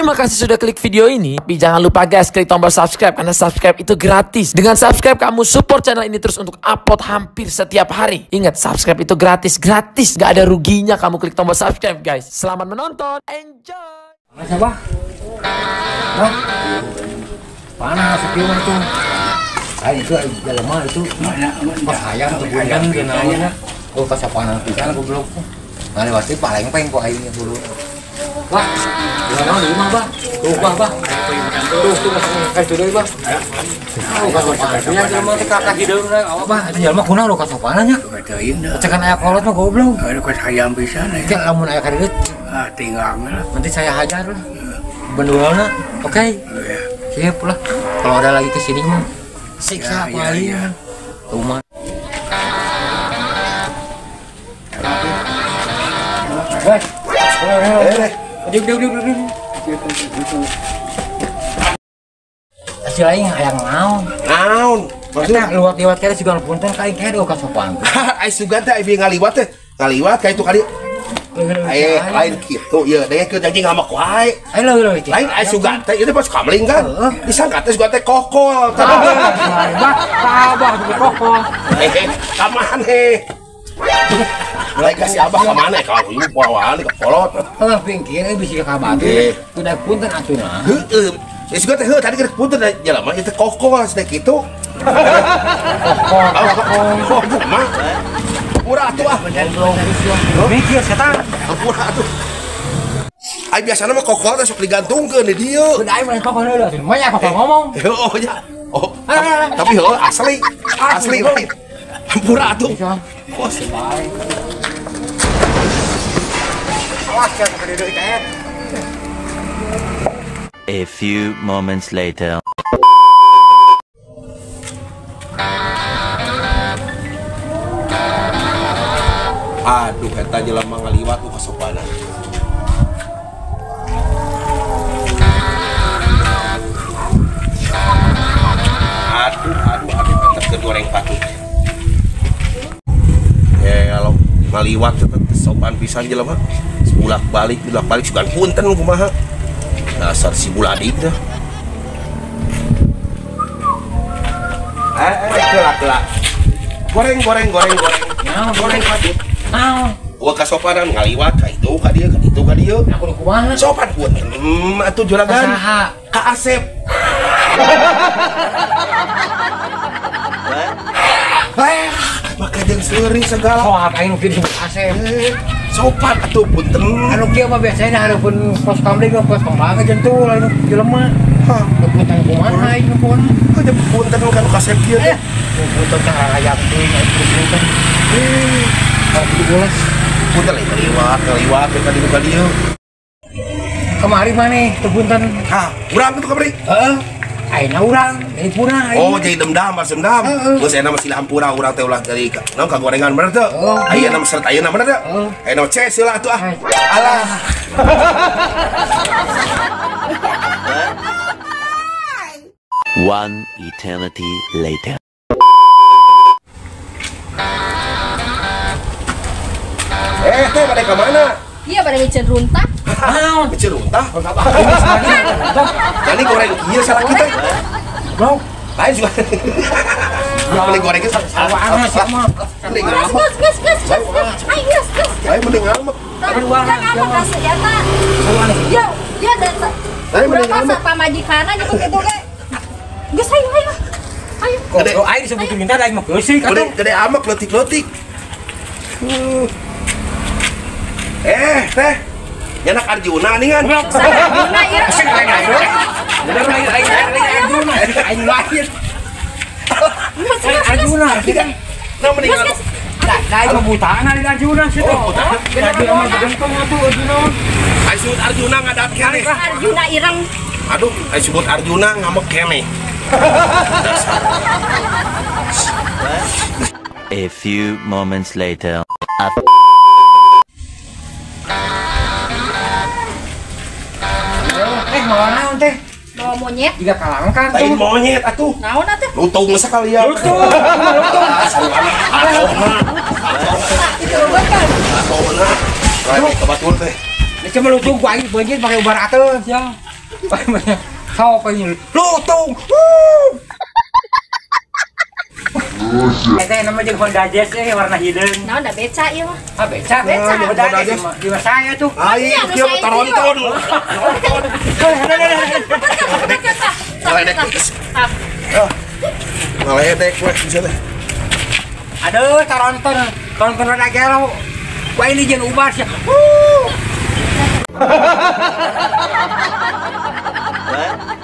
Terima kasih sudah klik video ini. Tapi jangan lupa guys, klik tombol subscribe karena subscribe itu gratis. Dengan subscribe kamu support channel ini terus untuk upload hampir setiap hari. Ingat, subscribe itu gratis. Gak ada ruginya kamu klik tombol subscribe guys. Selamat menonton. Enjoy. Siapa? Hah? Panas sekian itu. Itu dalam itu pas sayang tuh kan namanya. Oh pas panas pisan goblok. Nah pasti paling peng kok airnya dulu. Wah, gimana di rumah, Bang? Tuh, Bang. Tuh, kayak dulu, Bang. Oh, kasopana jelema teh kakak hideung rek. Awa, Bang, eta jelema kunaon lo kasopananya? Cekan aya kolot mah goblok. Ada kos ayam pisan ya. Cek lamun aya kareut. Ah, tinggal lah. Nanti saya hajar lah. Bendulana. Oke. Siap lah. Kalau ada lagi kesini mah siksa paling. Rumah. Duduk. Hasil lain hayang naon. Maksudnya liwat kali juga punten kain kaya do kasopan. Ai sugan teh abi ngaliwat teh. Ngaliwat kayak itu kali. Lain kitu ya, daya ke janji ngamak wae. Lain ai sugan teh itu pas kamling kan. Disangka teh sugan teh kokol. Tabah kokol. Ka maneh. Mulai kasih abah kemana ya? Kalau ini pawaan ke kolot. Kalau pinggir bisa ke kabati. Udah punten atuna. Ya juga teh tadi kita punten jalan mah itu kokol sedek itu. Kokol mah. Pura atuh ah. Mikir setan. Pura atuh. Ai biasana mah kokol teh sok digantungkeun di dieu. Udah ai mah kokol heula. Manya kokol ngomong. Oh ya. Oh. Tapi heuh asli. Asli. Pura atuh. Oh, sebaik. A few moments later. Aduh, eta jelema ngaliwat tuh kasopanan. Aduh, eta kedoreng patut. Kalau ngaliwat tetep sopan pisan jelema. Bolak-balik sugan punten kumaha. Dasar si buladik dah. Kelak. Goreng. Goreng patut. Wah kasopanan ngaliwat ka itu ka dieu. Aku kumaha? Sopan punten. Atuh juragan. Ka Asep. Maka jeung seuri segala. Oh, aing kieu disebut Asep. Sopan atuh punten. Anu kieu mah biasana hareupeun pos kamling pos kembang aja tuh lain jelema. Hah, punten kumaha ieu pun. Heuh punten kan kasep kieu teh. Punten teh rayap teh punten. Bolas. Punten ngaliwat ka dieu. Kemari maneh teu punten. Hah, urang tuh kamari. Heeh. Aina urang, dari puna. Oh, jadi dendam. Geus aya masih hampura urang teh ulah dari naon kagorengan bener teh. Ayeuna mah seret ayeuna bener teh. Ayeuna ces heula atuh ah. Alah. One eternity later. Teh pada ke mana? Iya pada ngecen runtak. Naon? Ngecen runtah? Jadi goreng kieu salah kita. Bro, lain juga. Paling gorengnya Sawana sia mah. Gas. Ayo mending ngambek. Jangan ngambek kasih ya, Pak. Ya dan berapa sak pamajikana gitu ge. Geus ayo. Kok air disebutin minta da mah geusik atuh. Gede amak letik. Teh. Nyanak Arjuna nih kan. Arjuna ieu. Udah lain Arjuna. Aing lain. Arjuna. Nah mending ngambek. Dai pembutaan di Arjuna situ. Jadi mah gentong atuh Arjuna. Ai sebut Arjuna ngadat keneh. Arjuna ireng. Aduh, ai sebut Arjuna ngambek keneh. A few moments later. Mau naon teh? Bawa monyet. Jika kalangkan tuh. Lain monyet atuh. Naon atuh? Lutung sekalian. Lutung. Atau benar. Kebetul teh. Ini cuma lutung ku aing beunjeun pake ubar ateus ya. Sao apa ini? Lutung. Itu nama jeung Honda Jazz warna hideung. Nah, udah beca ieu mah. Ah beca. Beca. Di saya tuh. Ai, kieu taronton. Ngaledek. Ngaledek we bisa teh. Aduh, taronton ada gelo. Wah ini jeung ubas ya. What?